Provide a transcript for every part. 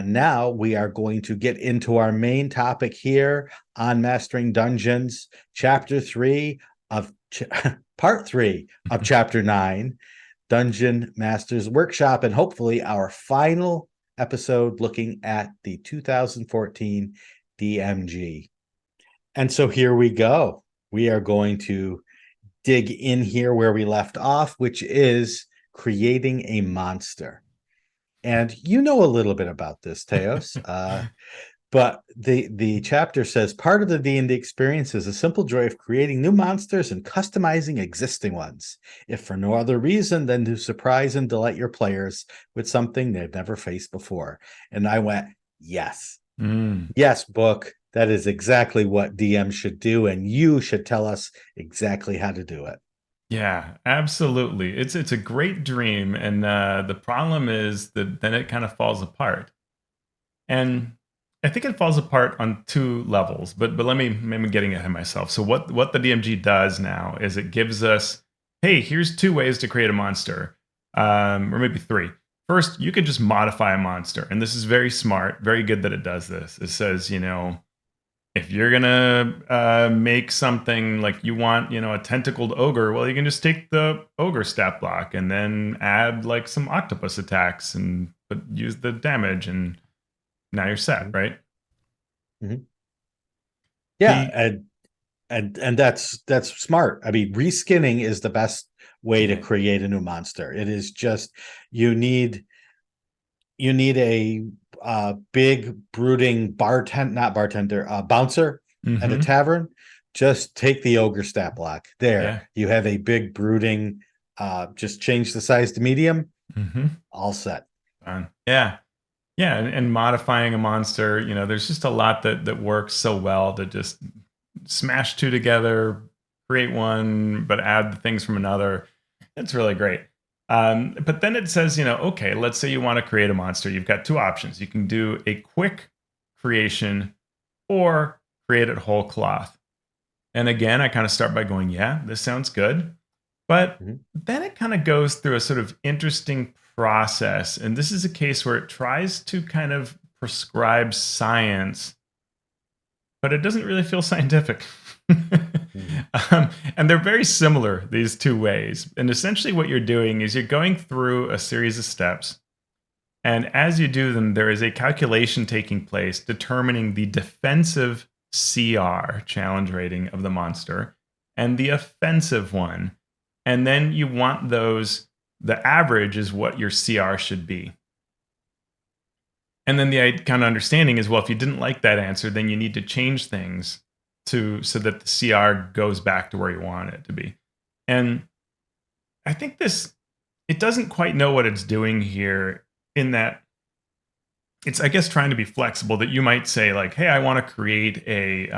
And now we are going to get into our main topic here on Mastering Dungeons, Chapter 3 of Part 3 of Chapter 9, Dungeon Masters Workshop, and hopefully our final episode looking at the 2014 DMG. And so here we go. We are going to dig in here where we left off, which is creating a monster. And you know a little bit about this, Teos. But the chapter says part of the D&D experience is a simple joy of creating new monsters and customizing existing ones, if for no other reason than to surprise and delight your players with something they've never faced before. And I went, yes. Yes, book. That is exactly what DM should do, and you should tell us exactly how to do it. Yeah, absolutely. It's a great dream, and the problem is that then it kind of falls apart. And I think it falls apart on two levels. But let me maybe getting ahead of myself. So what the DMG does now is it gives us, hey, here's two ways to create a monster, or maybe three. First, you could just modify a monster, and this is very smart, very good that it does this. It says, if you're gonna make something like you want, a tentacled ogre, well, you can just take the ogre stat block and then add like some octopus attacks and use the damage, and now you're set, right? Mm-hmm. Yeah, and that's smart. I mean, reskinning is the best way to create a new monster. It is just you need a big brooding bouncer at a tavern. Just take the ogre stat block. There, Yeah. you have a big brooding. Just change the size to medium. All set. Yeah. Yeah, and modifying a monster, there's just a lot that works so well to just smash two together, create one, but add the things from another. It's really great. But then it says, okay, let's say you want to create a monster. You've got two options. You can do a quick creation or create it whole cloth. And again, I kind of start by going, yeah, this sounds good. But then it kind of goes through a sort of interesting process. And this is a case where it tries to kind of prescribe science, but it doesn't really feel scientific. And they're very similar, these two ways. And essentially what you're doing is you're going through a series of steps. And as you do them, there is a calculation taking place determining the defensive CR, challenge rating of the monster, and the offensive one. And then you want those, the average is what your CR should be. And then the kind of understanding is, well, if you didn't like that answer, then you need to change things so that the CR goes back to where you want it to be. And I think it doesn't quite know what it's doing here, in that it's, I guess, trying to be flexible, that you might say like, hey, I want to create a,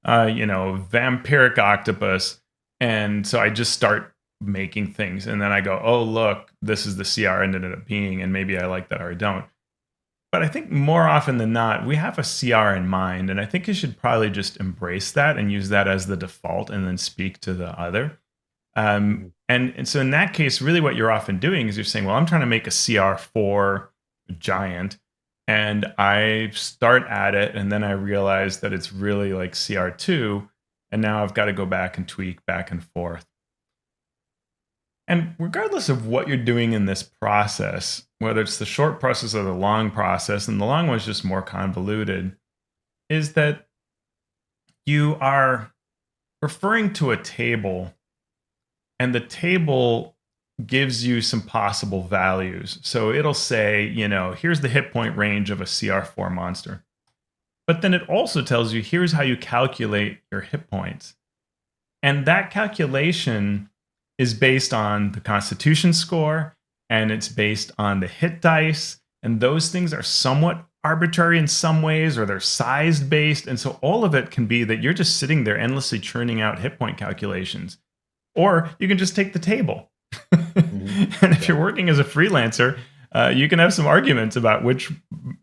vampiric octopus. And so I just start making things. And then I go, oh, look, this is the CR ended up being, and maybe I like that or I don't. But I think more often than not, we have a CR in mind. And I think you should probably just embrace that and use that as the default and then speak to the other. And so in that case, really what you're often doing is you're saying, well, I'm trying to make a CR for giant. And I start at it, and then I realize that it's really like CR2. And now I've got to go back and tweak back and forth. And regardless of what you're doing in this process, whether it's the short process or the long process, and the long one is just more convoluted, is that you are referring to a table, and the table gives you some possible values. So it'll say, here's the hit point range of a CR4 monster. But then it also tells you, here's how you calculate your hit points. And that calculation is based on the Constitution score, and it's based on the hit dice. And those things are somewhat arbitrary in some ways, or they're sized based. And so all of it can be that you're just sitting there endlessly churning out hit point calculations. Or you can just take the table. And if you're working as a freelancer, you can have some arguments about which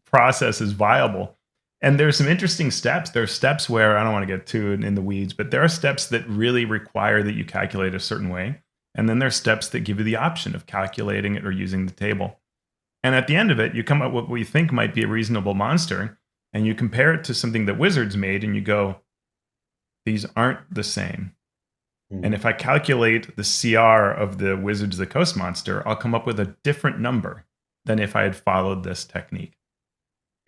process is viable. And there's some interesting steps. There are steps where, I don't want to get too in the weeds, but there are steps that really require that you calculate a certain way. And then there's steps that give you the option of calculating it or using the table. And at the end of it, you come up with what we think might be a reasonable monster, and you compare it to something that Wizards made, and you go, these aren't the same. And if I calculate the CR of the Wizards of the Coast monster, I'll come up with a different number than if I had followed this technique.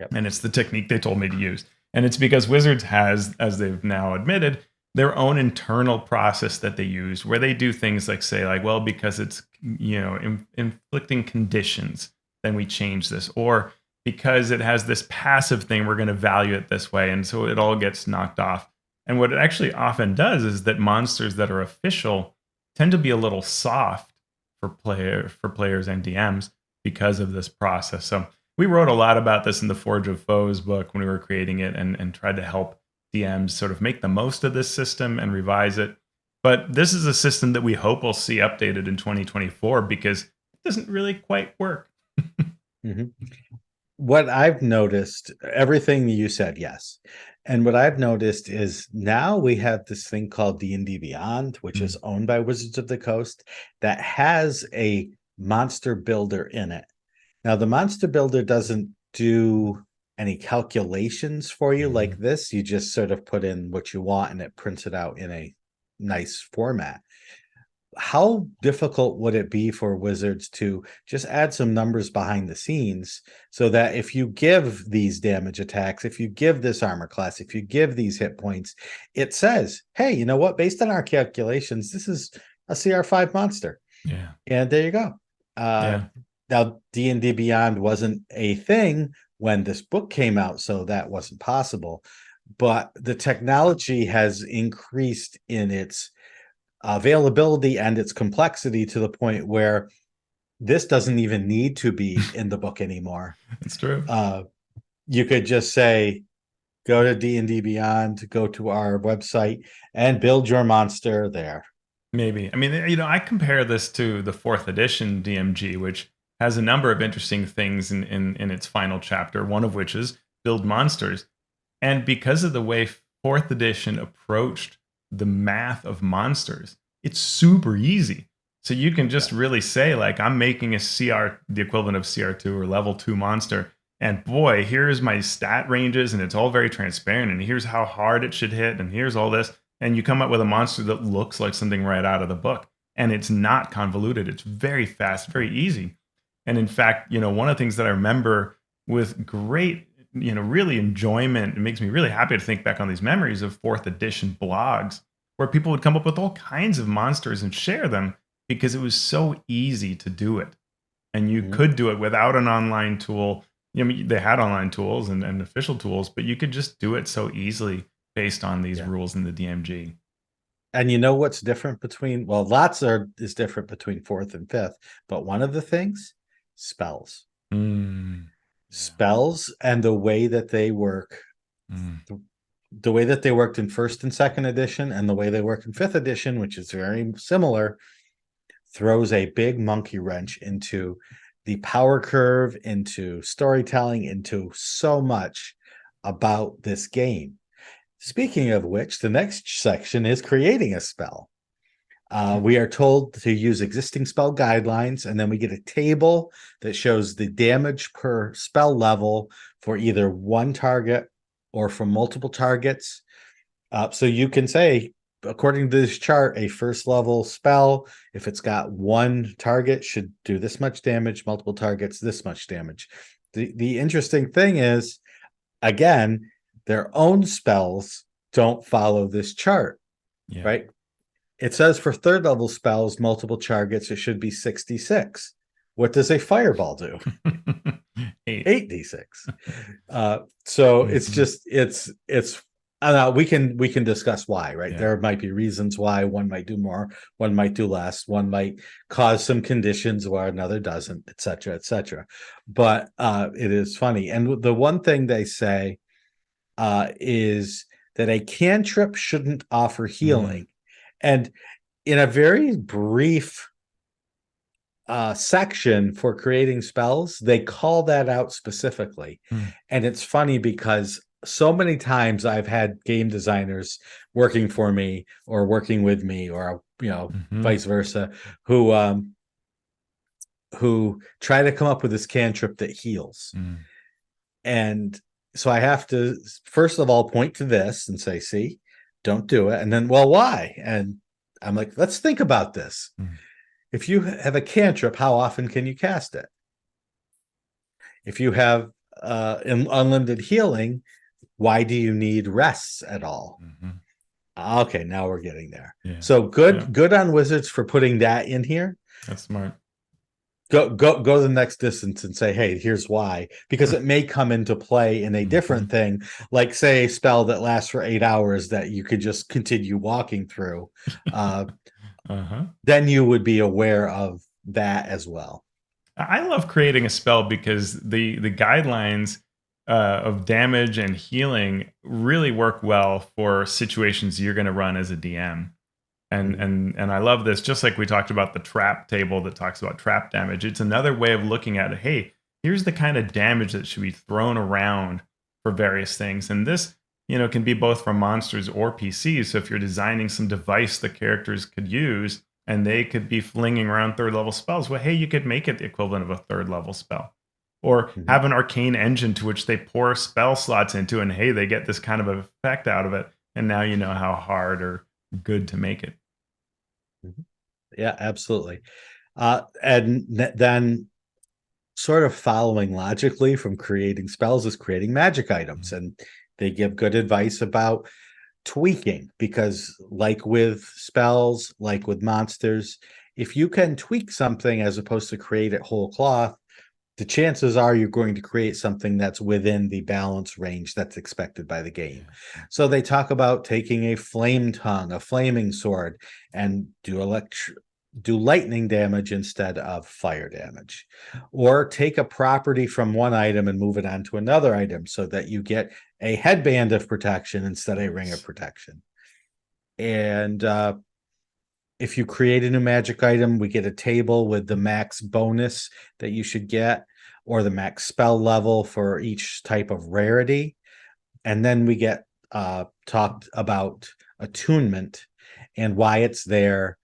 Yep. And it's the technique they told me to use. And it's because Wizards has, as they've now admitted, their own internal process that they use where they do things like say, like, well, because it's, inflicting conditions, then we change this. Or because it has this passive thing, we're going to value it this way. And so it all gets knocked off. And what it actually often does is that monsters that are official tend to be a little soft for players and DMs because of this process. So we wrote a lot about this in the Forge of Foes book when we were creating it, and tried to help DMs sort of make the most of this system and revise it. But this is a system that we hope we'll see updated in 2024 because it doesn't really quite work. What I've noticed, everything you said, yes. And what I've noticed is now we have this thing called D&D Beyond, which is owned by Wizards of the Coast, that has a monster builder in it. Now, the monster builder doesn't do any calculations for you like this. You just sort of put in what you want and it prints it out in a nice format. How difficult would it be for Wizards to just add some numbers behind the scenes so that if you give these damage attacks, if you give this armor class, if you give these hit points, it says, hey, you know what? Based on our calculations, this is a CR5 monster. Yeah. And there you go. Now, D&D Beyond wasn't a thing when this book came out, so that wasn't possible. But the technology has increased in its availability and its complexity to the point where this doesn't even need to be in the book anymore. It's true. You could just say, go to D&D Beyond, go to our website, and build your monster there. Maybe. I mean, I compare this to the 4th edition DMG, which has a number of interesting things in its final chapter, one of which is build monsters. And because of the way 4th edition approached the math of monsters, it's super easy. So you can just really say, like, I'm making a CR, the equivalent of CR2 or level 2 monster. And boy, here's my stat ranges, and it's all very transparent. And here's how hard it should hit. And here's all this. And you come up with a monster that looks like something right out of the book. And it's not convoluted. It's very fast, very easy. And in fact, one of the things that I remember with great, really enjoyment, it makes me really happy to think back on these memories of 4th edition blogs where people would come up with all kinds of monsters and share them because it was so easy to do it. And you could do it without an online tool. They had online tools and official tools, but you could just do it so easily based on these rules in the DMG. And you know what's different between, well, lots is different between 4th and 5th, but one of the things, spells. Spells and the way that they work, the way that they worked in 1st and 2nd edition and the way they work in 5th edition, which is very similar, throws a big monkey wrench into the power curve, into storytelling, into so much about this game. Speaking of which, the next section is creating a spell. We are told to use existing spell guidelines, and then we get a table that shows the damage per spell level for either one target or for multiple targets. So you can say, according to this chart, a 1st level spell, if it's got one target, should do this much damage, multiple targets, this much damage. The interesting thing is, again, their own spells don't follow this chart, right? It says for 3rd level spells, multiple targets, it should be 66. What does a fireball do? 8d6. So it's just, it's I don't know, we can discuss why, right? There might be reasons why one might do more, one might do less, one might cause some conditions where another doesn't, et cetera, et cetera. But it is funny. And the one thing they say is that a cantrip shouldn't offer healing. And in a very brief section for creating spells, they call that out specifically. And it's funny because so many times I've had game designers working for me or working with me or, vice versa, who who try to come up with this cantrip that heals. Mm. And so I have to, first of all, point to this and say, see, don't do it. And then, well, why? And I'm like, let's think about this. Mm. If you have a cantrip, how often can you cast it? If you have unlimited healing, why do you need rests at all? Mm-hmm. Okay, now we're getting there. Yeah. So good on Wizards for putting that in here. That's smart. Go the next distance and say, hey, here's why, because it may come into play in a different thing, like say a spell that lasts for 8 hours that you could just continue walking through. Then you would be aware of that as well. I love creating a spell because the guidelines of damage and healing really work well for situations you're going to run as a DM. And I love this, just like we talked about the trap table that talks about trap damage. It's another way of looking at it. Hey, here's the kind of damage that should be thrown around for various things. And this, can be both from monsters or PCs. So if you're designing some device the characters could use and they could be flinging around 3rd level spells, well, hey, you could make it the equivalent of a 3rd level spell. Or have an arcane engine to which they pour spell slots into, and hey, they get this kind of effect out of it. And now you know how hard or good to make it. Yeah, absolutely. And then sort of following logically from creating spells is creating magic items. And they give good advice about tweaking, because like with spells, like with monsters, if you can tweak something as opposed to create it whole cloth, the chances are you're going to create something that's within the balance range that's expected by the game. So they talk about taking a flame tongue, a flaming sword, and do lightning damage instead of fire damage. Or take a property from one item and move it onto another item so that you get a headband of protection instead of a ring of protection. And if you create a new magic item, we get a table with the max bonus that you should get, or the max spell level for each type of rarity. And then we get talked about attunement and why it's there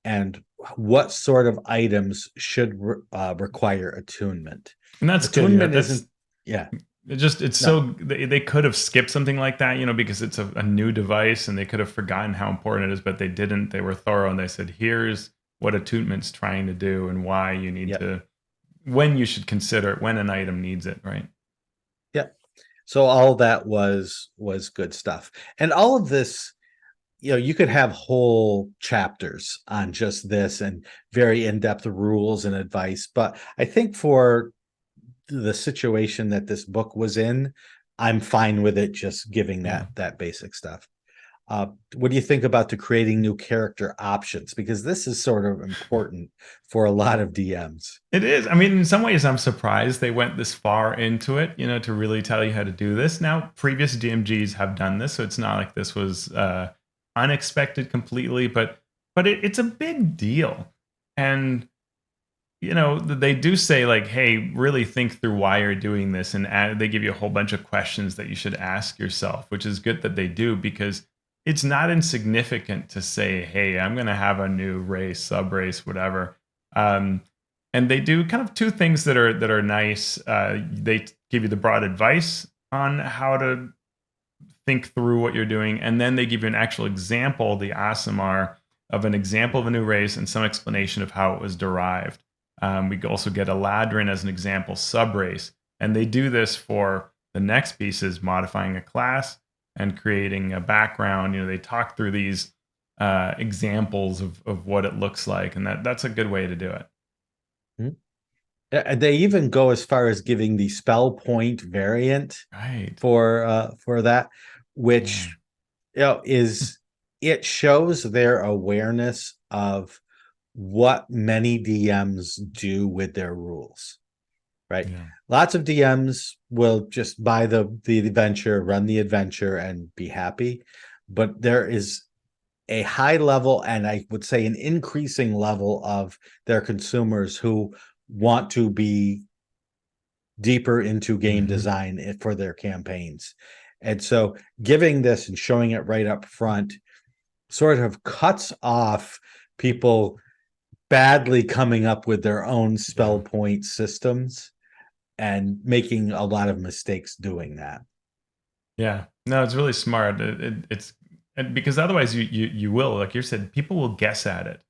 and what sort of items should require attunement. And that's attunement good. isn't, yeah. They could have skipped something like that, because it's a new device and they could have forgotten how important it is, but they didn't. They were thorough and they said, here's what attunement's trying to do and why you need to, when you should consider it, when an item needs it, right? Yep. So all that was good stuff. And all of this, you could have whole chapters on just this and very in-depth rules and advice. But I think for the situation that this book was in, I'm fine with it just giving that basic stuff. What do you think about the creating new character options? Because this is sort of important for a lot of DMs. It is. I mean, in some ways, I'm surprised they went this far into it, to really tell you how to do this. Now, previous DMGs have done this, so it's not like this was unexpected completely, but it's a big deal. And they do say like, hey, really think through why you're doing this. And they give you a whole bunch of questions that you should ask yourself, which is good that they do, because it's not insignificant to say, hey, I'm going to have a new race, sub-race, whatever. And they do kind of two things that are nice. They give you the broad advice on how to think through what you're doing. And then they give you an actual example, the ASMR, of an example of a new race and some explanation of how it was derived. We also get Eladrin as an example sub-race. And they do this for the next pieces, modifying a class and creating a background. They talk through these examples of what it looks like. And that's a good way to do it. They even go as far as giving the spell point variant for that, which it shows their awareness of what many DMs do with their rules, right? Lots of DMs will just buy the adventure, run the adventure, and be happy. But there is a high level, and I would say an increasing level of their consumers who want to be deeper into game design for their campaigns. And so giving this and showing it right up front sort of cuts off people badly coming up with their own spell Yeah. point systems and making a lot of mistakes doing that. Yeah. No, it's really smart. It's and because otherwise you will, like you said, people will guess at it,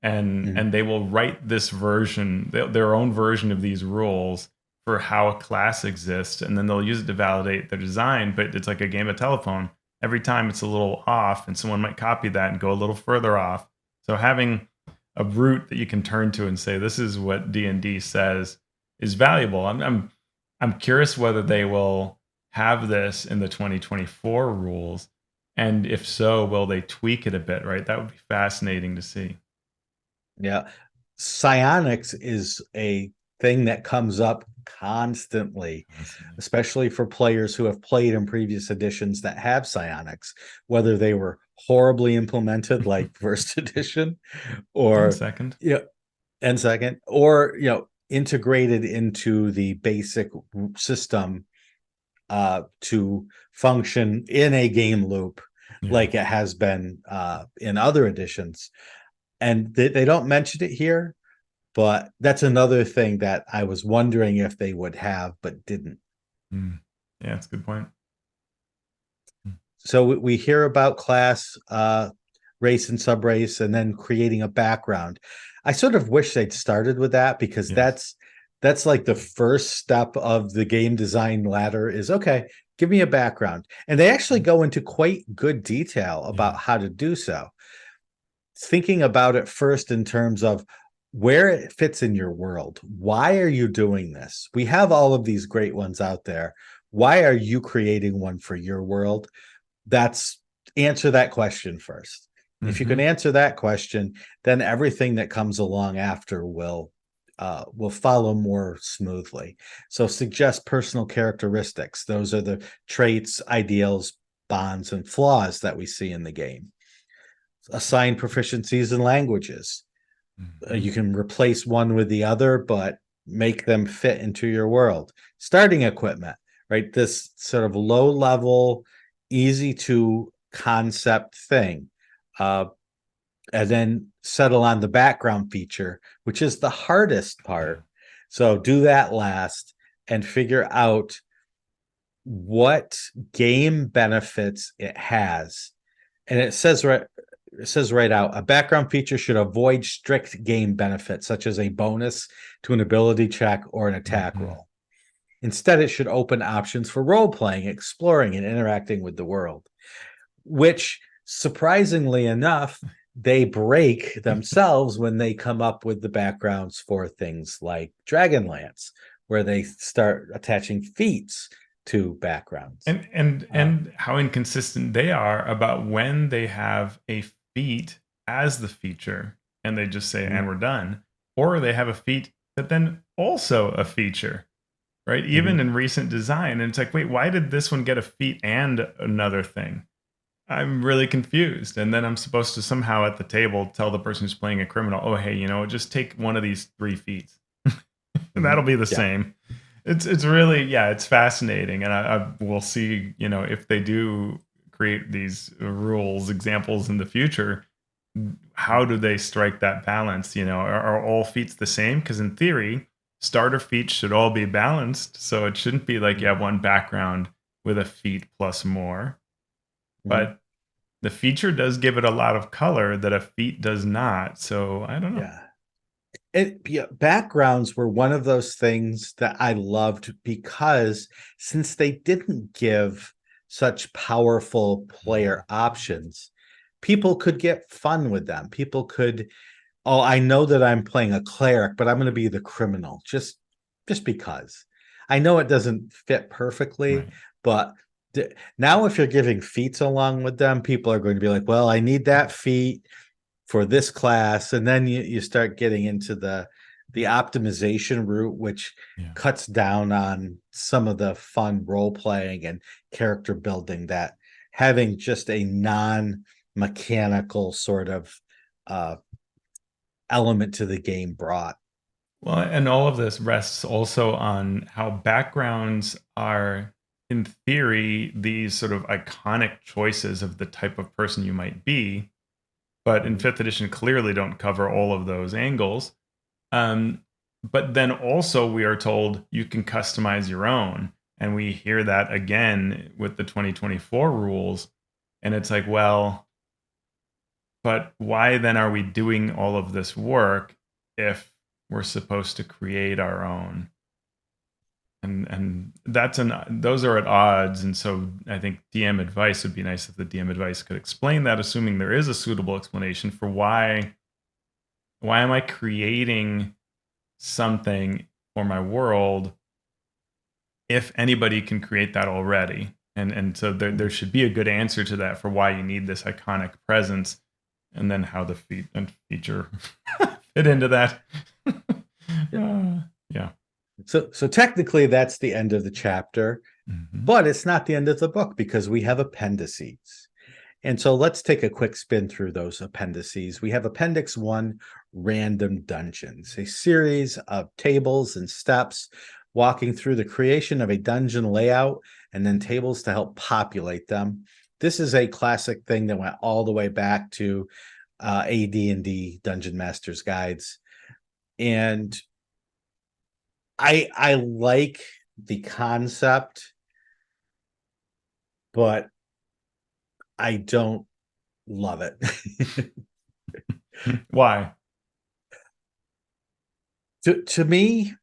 Mhm. and they will write this version, their own version of these rules for how a class exists, and then they'll use it to validate their design. But it's like a game of telephone. Every time it's a little off, and someone might copy that and go a little further off. So having a root that you can turn to and say, "This is what D&D says," is valuable. I'm curious whether they will have this in the 2024 rules, and if so, will they tweak it a bit? Right, that would be fascinating to see. Yeah. Psionics is a thing that comes up constantly, Constantly. especially for players who have played in previous editions that have psionics, whether they were horribly implemented like first edition And or second. you know, and second, or integrated into the basic system to function in a game loop Yeah. like it has been in other editions. And they don't mention it here, but that's another thing that I was wondering if they would have, but didn't. Mm. Yeah, that's a good point. Mm. So we hear about class, race, and subrace, and then creating a background. I sort of wish they'd started with that because Yes. that's like the first step of the game design ladder is okay, give me a background. And they actually go into quite good detail Yeah. about how to do so. Thinking about it first in terms of where it fits in your world. Why are you doing this? We have all of these great ones out there. Why are you creating one for your world? That's answer that question first. If you can Hmm. answer that question, then everything that comes along after will follow more smoothly. So suggest personal characteristics. Those are the traits, ideals, bonds, and flaws that we see in the game. Assign proficiencies in languages. Hmm. You can replace one with the other, but make them fit into your world. Starting equipment, right? This sort of low level, easy to concept thing. Uh, and then settle on the background feature, which is the hardest Yeah. part. So do that last and figure out what game benefits it has. And it says right out a background feature should avoid strict game benefits such as a bonus to an ability check or an attack Hmm. roll. Instead, it should open options for role playing, exploring, and interacting with the world, which surprisingly enough, they break themselves when they come up with the backgrounds for things like Dragonlance, where they start attaching feats to backgrounds. Uh, And how inconsistent they are about when they have a feat as the feature and they just say mhm, and we're done, or they have a feat but then also a feature, right? Even mhm. in recent design, and it's like, wait, why did this one get a feat and another thing? I'm really confused. And then I'm supposed to somehow at the table tell the person who's playing a criminal, oh, hey, just take one of these three feats. And that'll Mhm. be the Yeah. same. It's really, yeah, it's fascinating. And I will see, if they do create these rules examples in the future, how do they strike that balance? Are all feats the same? Because in theory, starter feats should all be balanced. So it shouldn't be like you have one background with a feat plus more. Mhm. But the feature does give it a lot of color that a feat does not. So I don't know. Yeah. Yeah, backgrounds were one of those things that I loved because since they didn't give such powerful Mhm. player options, people could get fun with them. People could, oh, I know that I'm playing a cleric, but I'm going to be the criminal just because. I know it doesn't fit perfectly, Right. but now if you're giving feats along with them, people are going to be like, well, I need that feat for this class, and then you start getting into the optimization route, which Yeah. cuts down on some of the fun role playing and character building that having just a non-mechanical sort of uh, element to the game brought. Well, and all of this rests also on how backgrounds are, in theory, these sort of iconic choices of the type of person you might be. but in 5th edition clearly don't cover all of those angles. But then also we are told you can customize your own. And we hear that again with the 2024 rules. And it's like, well, but why then are we doing all of this work if we're supposed to create our own? And those are at odds. And so I think DM advice would be nice if the DM advice could explain that, assuming there is a suitable explanation for why am I creating something for my world if anybody can create that already? And so there should be a good answer to that for why you need this iconic presence, and then how the feature fit into that. Yeah. So technically that's the end of the chapter, but it's not the end of the book because we have appendices. And so let's take a quick spin through those appendices. We have Appendix 1, Random Dungeons, a series of tables and steps walking through the creation of a dungeon layout and then tables to help populate them. This is a classic thing that went all the way back to AD&D Dungeon Master's Guides. And I like the concept, but I don't love it. Why? To me,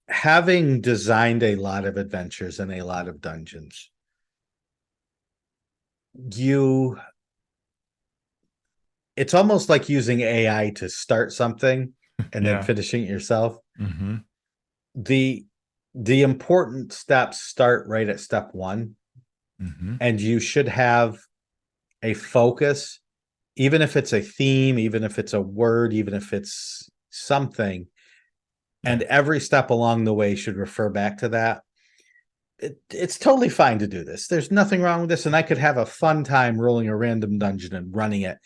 having designed a lot of adventures and a lot of dungeons, it's almost like using AI to start something and then finishing it yourself. The important steps start right at step 1. And you should have a focus, even if it's a theme, even if it's a word, even if it's something. And every step along the way should refer back to that. It's totally fine to do this. There's nothing wrong with this. And I could have a fun time rolling a random dungeon and running it.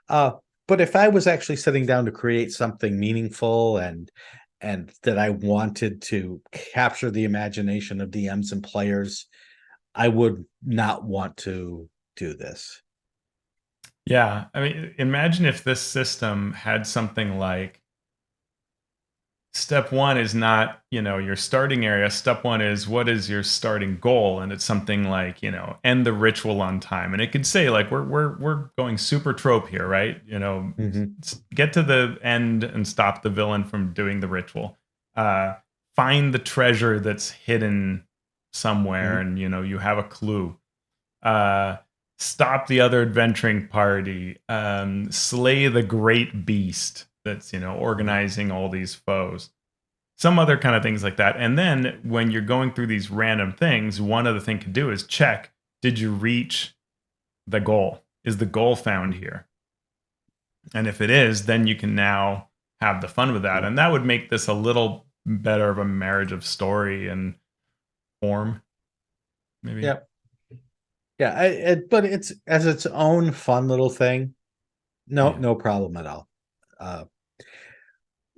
But if I was actually sitting down to create something meaningful and that I wanted to capture the imagination of DMs and players, I would not want to do this. Yeah. I mean, imagine if this system had something like step 1 is not, your starting area. Step 1 is what is your starting goal? And it's something like, end the ritual on time. And it could say like, we're going super trope here, right? Get to the end and stop the villain from doing the ritual. Find the treasure that's hidden somewhere, and you have a clue. Stop the other adventuring party. Slay the great beast that's organizing all these foes. Some other kind of things like that. And then when you're going through these random things, one other thing to do is check, did you reach the goal? Is the goal found here? And if it is, then you can now have the fun with that. And that would make this a little better of a marriage of story and form, maybe. Yeah, but it's as its own fun little thing. No problem at all.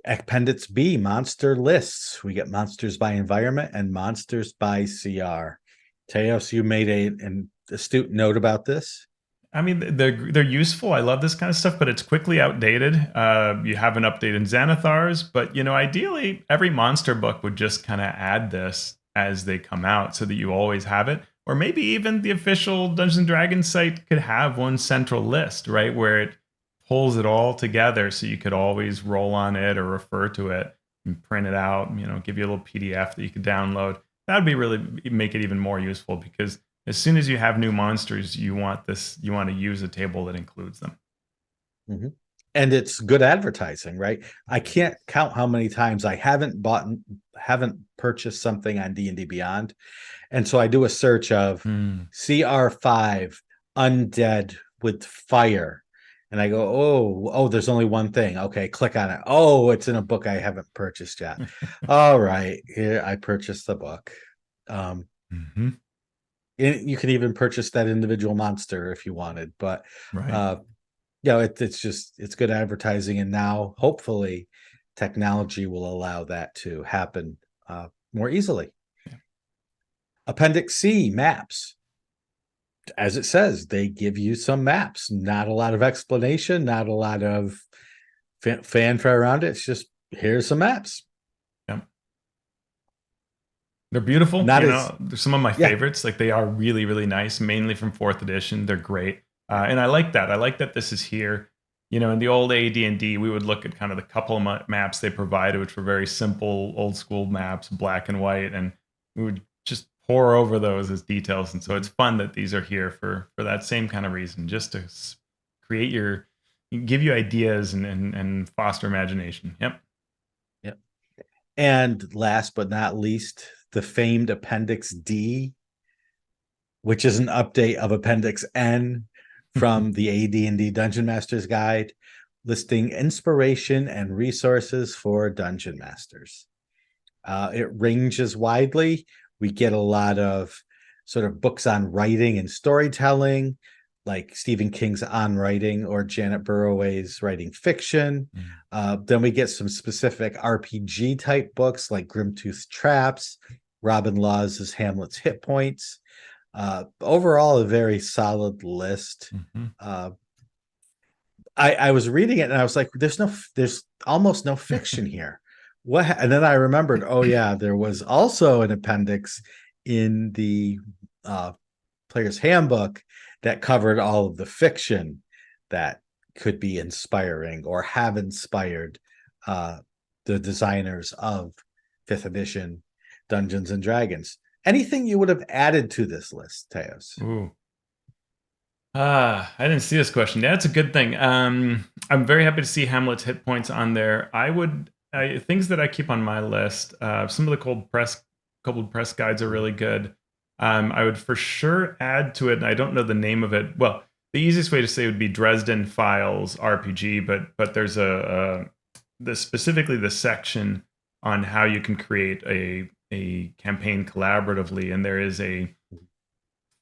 Appendix B, monster lists. We get monsters by environment and monsters by CR. Teos, you made an astute note about this. I mean, they're useful. I love this kind of stuff, but it's quickly outdated. You have an update in Xanathar's, but ideally every monster book would just kind of add this as they come out so that you always have it. Or maybe even the official Dungeons & Dragons site could have one central list, right? Where it pulls it all together so you could always roll on it or refer to it and print it out, give you a little PDF that you could download. That would be really make it even more useful, because as soon as you have new monsters, you want to use a table that includes them. And it's good advertising, right? I can't count how many times I haven't purchased something on D&D Beyond. And so I do a search of CR5 Undead with Fire. And I go, oh, there's only one thing. Okay, click on it. Oh, it's in a book I haven't purchased yet. All right, here I purchased the book. You can even purchase that individual monster if you wanted, but it's good advertising, and now hopefully technology will allow that to happen more easily. Appendix C Maps. as it says, they give you some maps, not a lot of explanation, not a lot of fanfare around it. It's just, here's some maps. Yeah. They're beautiful. Not as, They're some of my yeah, favorites. Like they are really, really nice, mainly from 4th edition. They're great. And I like that. I like that this is here. In the old AD&D, we would look at kind of the couple of maps they provided, which were very simple, old school maps, black and white, and we would just pour over those as details. And so it's fun that these are here for that same kind of reason, just to create give you ideas and foster imagination. Yep. Yep. And last but not least, the famed Appendix D, which is an update of Appendix N from the AD&D Dungeon Master's Guide, listing inspiration and resources for Dungeon Masters. It ranges widely. We get a lot of sort of books on writing and storytelling, like Stephen King's On Writing or Janet Burroway's Writing Fiction. Then we get some specific RPG type books like Grimtooth Traps, Robin Laws's Hamlet's Hit Points. Overall, a very solid list. I was reading it and I was like, there's almost no fiction here. What? And then I remembered, oh yeah, there was also an appendix in the player's handbook that covered all of the fiction that could be inspiring or have inspired the designers of 5th edition Dungeons and Dragons. Anything you would have added to this list, Teos? Ooh. I didn't see this question. That's a good thing. I'm very happy to see Hamlet's hit points on there. Things that I keep on my list. Some of the cold press guides are really good. I would for sure add to it, and I don't know the name of it. Well, the easiest way to say it would be Dresden Files RPG, but there's specifically the section on how you can create a campaign collaboratively, and there is a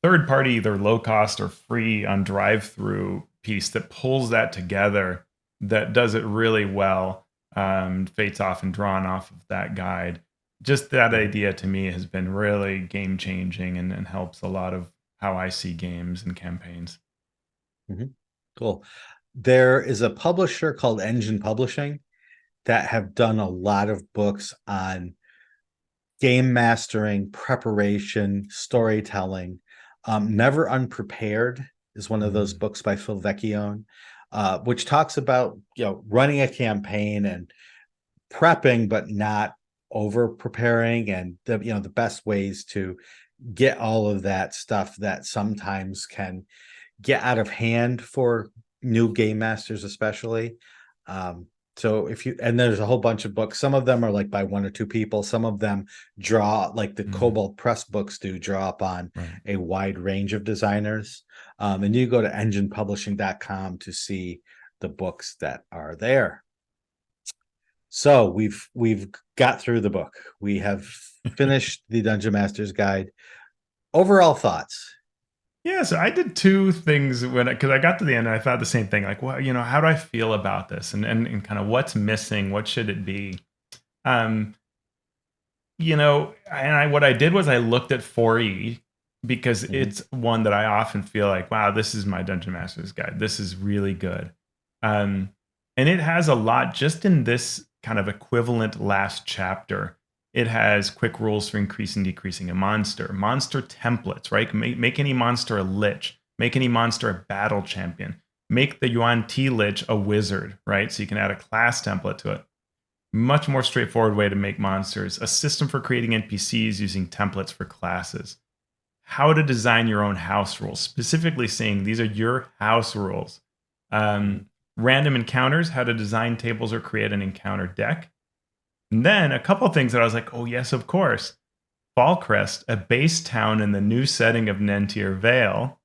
third party, either low cost or free on drive-through piece that pulls that together, that does it really well. Fate's often drawn off of that guide. Just that idea to me has been really game changing and helps a lot of how I see games and campaigns. Cool. There is a publisher called Engine Publishing that have done a lot of books on game mastering, preparation, storytelling. Never Unprepared is one of those books by Phil Vecchione, which talks about running a campaign and prepping, but not over preparing, and the best ways to get all of that stuff that sometimes can get out of hand for new game masters, especially. So and there's a whole bunch of books. Some of them are like by one or two people. Some of them draw, like the Cobalt Press books do, draw up on a wide range of designers. And you go to enginepublishing.com to see the books that are there. So we've got through the book. We have finished the Dungeon Master's Guide. Overall thoughts? Yeah, so I did two things because I got to the end and I thought the same thing. Like, well, how do I feel about this, and kind of what's missing? What should it be? And what I did was I looked at 4E because it's one that I often feel like, wow, this is my Dungeon Master's Guide. This is really good. And it has a lot just in this kind of equivalent last chapter. It has quick rules for increasing, decreasing a monster templates, right? Make any monster a lich, make any monster a battle champion, make the Yuan Ti Lich a wizard, right? So you can add a class template to it. Much more straightforward way to make monsters. A system for creating NPCs using templates for classes. How to design your own house rules, specifically saying these are your house rules. Random encounters, how to design tables or create an encounter deck. And then a couple of things that I was like, oh, yes, of course. Fallcrest, a base town in the new setting of Nentir Vale.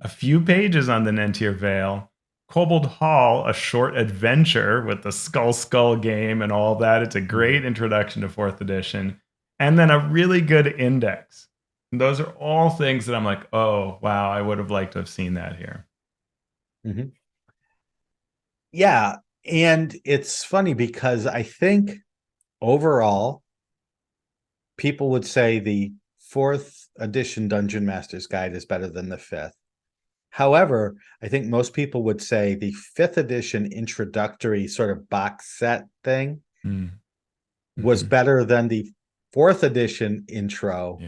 A few pages on the Nentir Vale. Kobold Hall, a short adventure with the Skull game and all that. It's a great introduction to 4th edition. And then a really good index. And those are all things that I'm like, oh, wow, I would have liked to have seen that here. Yeah. And it's funny because I think overall, people would say the fourth edition Dungeon Master's Guide is better than the fifth. However, I think most people would say the fifth edition introductory sort of box set thing was better than the fourth edition intro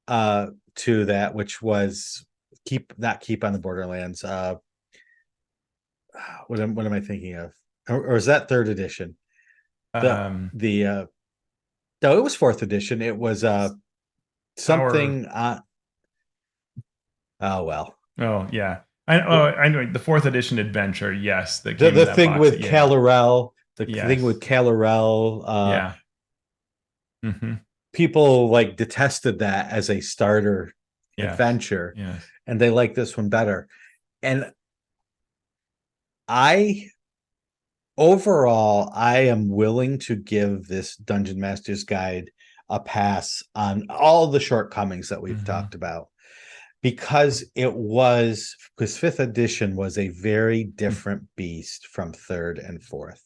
to that, which was Keep on the Borderlands. What am I thinking of? Or is that third edition? No, it was fourth edition. It was something. Oh well. Oh yeah. I know the fourth edition adventure. Yes, the thing with Calorel. The thing with Calorel. People like detested that as a starter adventure, and they like this one better. And overall, I am willing to give this Dungeon Master's Guide a pass on all the shortcomings that we've talked about, because fifth edition was a very different beast from third and fourth.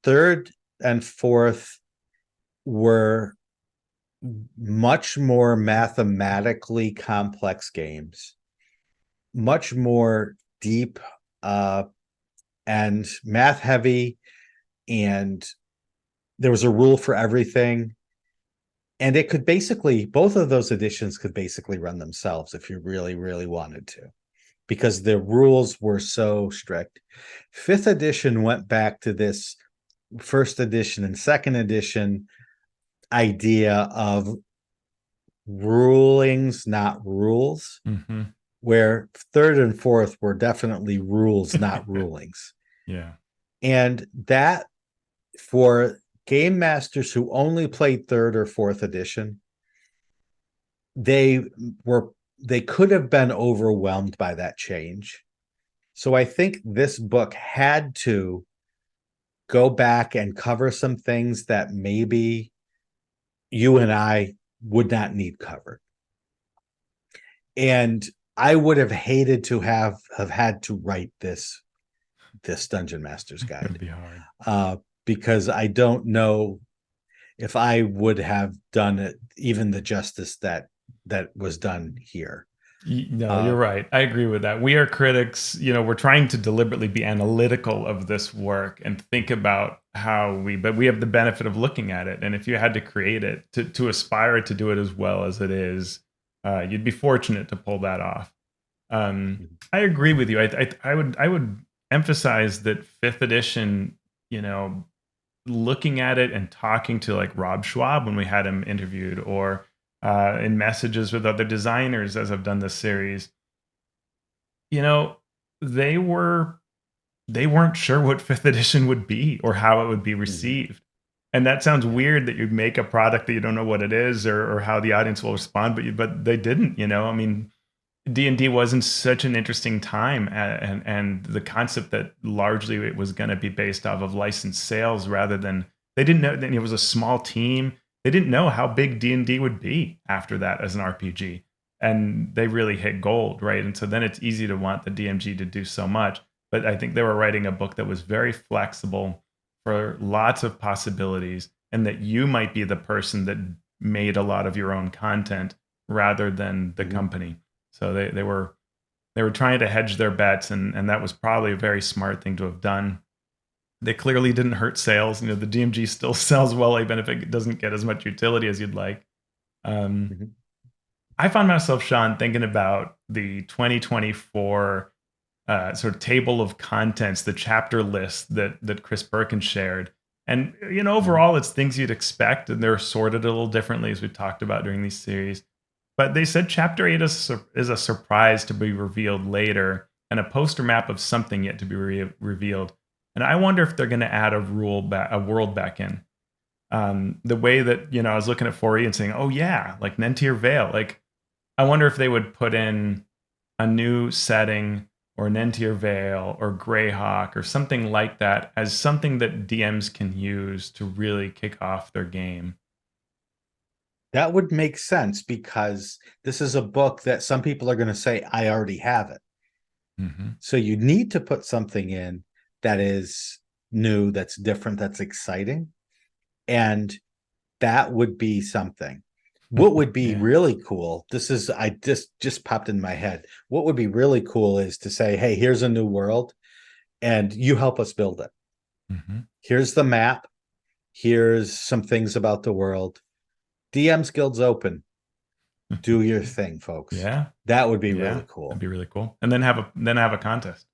Third and fourth were much more mathematically complex games, much more deep and math heavy, and there was a rule for everything. And it could basically, both of those editions could basically run themselves if you really, really wanted to, because the rules were so strict. Fifth edition went back to this first edition and second edition idea of rulings, not rules, where third and fourth were definitely rules, not rulings. And that, for game masters who only played third or fourth edition, they could have been overwhelmed by that change. So I think this book had to go back and cover some things that maybe you and I would not need covered. And I would have hated to have had to write this Dungeon Master's Guide. It'd be hard. Because I don't know if I would have done it even the justice that was done here. No, you're right. I agree with that. We are critics. We're trying to deliberately be analytical of this work and think about but we have the benefit of looking at it. And if you had to create it, to aspire to do it as well as it is, you'd be fortunate to pull that off. I agree with you. I would emphasize that fifth edition, looking at it and talking to like Rob Schwab when we had him interviewed, or in messages with other designers as I've done this series, they weren't sure what fifth edition would be or how it would be received. And that sounds weird, that you'd make a product that you don't know what it is or how the audience will respond, but they didn't. I mean, D&D wasn't such an interesting time, and the concept that largely it was going to be based off of licensed sales rather than, they didn't know that it was a small team. They didn't know how big D&D would be after that as an RPG, and they really hit gold, right? And so then it's easy to want the DMG to do so much, but I think they were writing a book that was very flexible for lots of possibilities, and that you might be the person that made a lot of your own content rather than the company. So they were trying to hedge their bets, and that was probably a very smart thing to have done. They clearly didn't hurt sales. The DMG still sells well, even if it doesn't get as much utility as you'd like. I found myself, Shawn, thinking about the 2024 sort of table of contents, the chapter list that Chris Birkin shared. And, overall, it's things you'd expect, and they're sorted a little differently, as we talked about during these series. But they said Chapter 8 is a surprise to be revealed later, and a poster map of something yet to be revealed. And I wonder if they're going to add a world back in. The way that, I was looking at 4E and saying, oh yeah, like Nentir Vale. Like, I wonder if they would put in a new setting, or Nentir Vale, or Greyhawk, or something like that, as something that DMs can use to really kick off their game. That would make sense, because this is a book that some people are going to say, I already have it. So you need to put something in that is new, that's different, that's exciting. And that would be something. What would be Yeah. really cool, I just popped in my head. What would be really cool is to say, hey, here's a new world and you help us build it. Here's the map. Here's some things about the world. DM's Guild's open. Do your thing, folks. Yeah. That would be really cool. That'd be really cool. And then have a contest.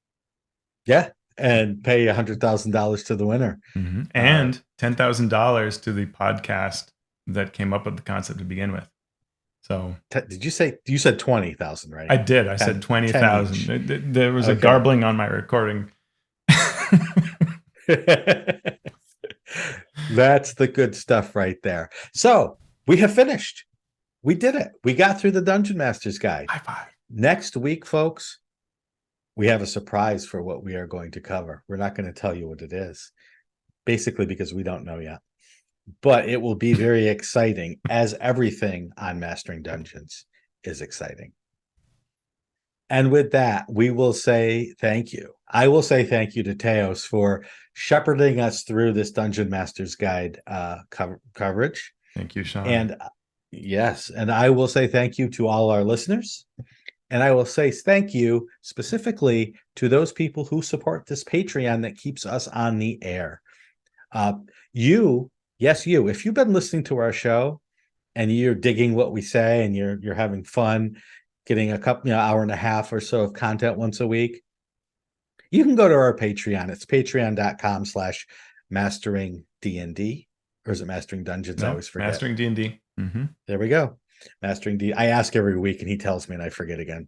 Yeah. And pay $100,000 to the winner. And $10,000 to the podcast that came up with the concept to begin with. So did you say, you said 20,000, right? I did. I said 20,000. There was a garbling on my recording. That's the good stuff right there. So we have finished. We did it. We got through the Dungeon Master's Guide. High five. Next week, folks, we have a surprise for what we are going to cover. We're not going to tell you what it is, basically because we don't know yet. But it will be very exciting, as everything on Mastering Dungeons is exciting. And with that, we will say thank you. I will say thank you to Teos for shepherding us through this Dungeon Master's Guide coverage. Thank you, Shawn. And yes, and I will say thank you to all our listeners. And I will say thank you specifically to those people who support this Patreon that keeps us on the air. Yes, you. If you've been listening to our show and you're digging what we say and you're having fun, getting a couple, hour and a half or so of content once a week, you can go to our Patreon. It's patreon.com/masteringdnd. Or is it Mastering Dungeons? No, I always forget. Mastering D&D. There we go. Mastering D. I ask every week and he tells me and I forget again.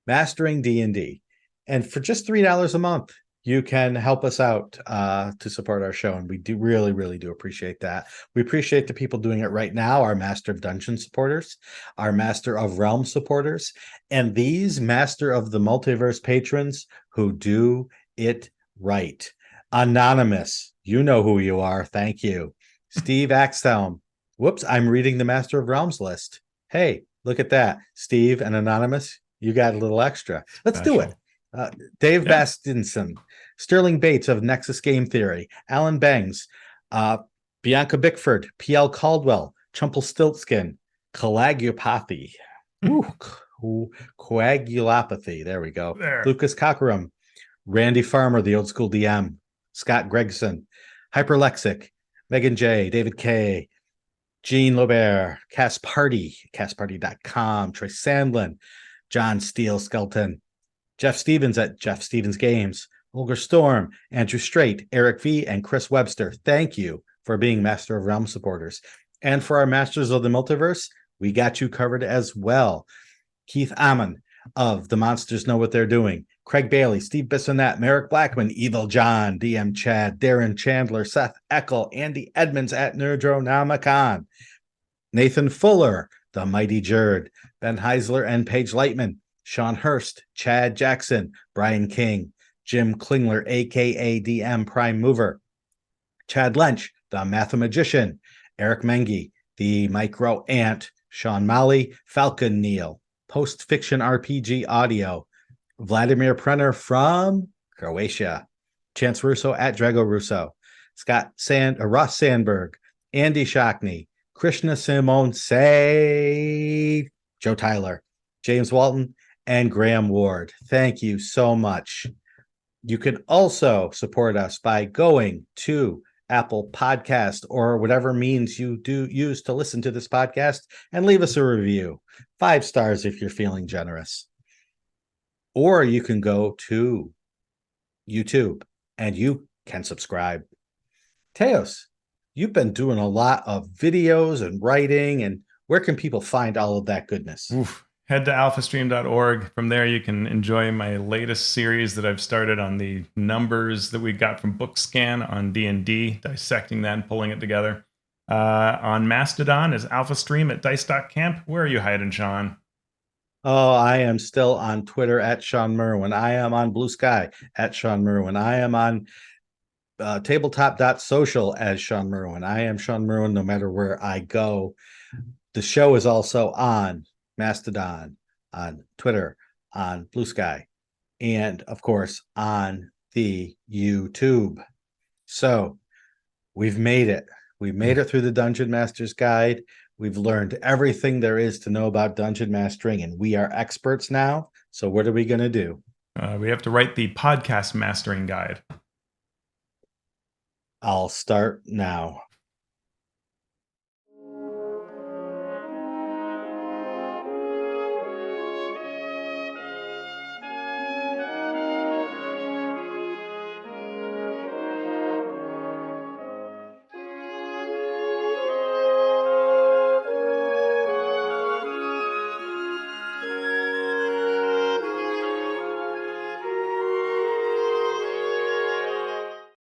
Mastering D&D. And for just $3 a month, you can help us out to support our show. And we do really, really do appreciate that. We appreciate the people doing it right now, our Master of Dungeon supporters, our Master of Realm supporters, and these Master of the Multiverse patrons who do it right. Anonymous, you know who you are. Thank you. Steve Axelm. Whoops, I'm reading the Master of Realms list. Hey, look at that. Steve and Anonymous, you got a little extra. Let's do it. Dave Bastinson, Sterling Bates of Nexus Game Theory, Alan Bangs, Bianca Bickford, P.L. Caldwell, Chumple Stiltskin, Coagulopathy. Coagulopathy. There we go. Lucas Cockeram, Randy Farmer, the old school DM, Scott Gregson, Hyperlexic, Megan J, David K, Jean Lobert, CastParty.com, Troy Sandlin, John Steele Skelton, Jeff Stevens at Jeff Stevens Games, Olga Storm, Andrew Strait, Eric V, and Chris Webster. Thank you for being Master of Realm supporters. And for our Masters of the Multiverse, we got you covered as well. Keith Ammon of The Monsters Know What They're Doing, Craig Bailey, Steve Bissonette, Merrick Blackman, Evil John, DM Chad, Darren Chandler, Seth Eckel, Andy Edmonds at Nerdronomicon, Nathan Fuller, The Mighty Jerd, Ben Heisler and Paige Lightman, Sean Hurst, Chad Jackson, Brian King, Jim Klingler, a.k.a. DM Prime Mover, Chad Lynch, the Mathemagician, Eric Mengi, the Micro Ant, Sean Molly, Falcon Neal, Post Fiction RPG Audio, Vladimir Prenner from Croatia, Chance Russo at Drago Russo, Ross Sandberg, Andy Shockney, Krishna Simone Say, Joe Tyler, James Walton, and Graham Ward. Thank you so much. You can also support us by going to Apple Podcast or whatever means you do use to listen to this podcast and leave us a review. 5 stars if you're feeling generous. Or you can go to YouTube and you can subscribe. Teos, you've been doing a lot of videos and writing, and where can people find all of that goodness? Head to alphastream.org. From there, you can enjoy my latest series that I've started on the numbers that we got from Bookscan on D&D, dissecting that and pulling it together. On Mastodon is AlphaStream at dice.camp. Where are you hiding, Shawn? Oh, I am still on Twitter at Shawn Merwin. I am on Blue Sky at Shawn Merwin. I am on tabletop.social as Shawn Merwin. I am Shawn Merwin no matter where I go. The show is also on Mastodon, on Twitter, on Blue Sky, and of course on the YouTube. So we've made it. We made it through the Dungeon Master's Guide. We've learned everything there is to know about dungeon mastering, and we are experts now. So what are we going to do? We have to write the podcast mastering guide. I'll start now.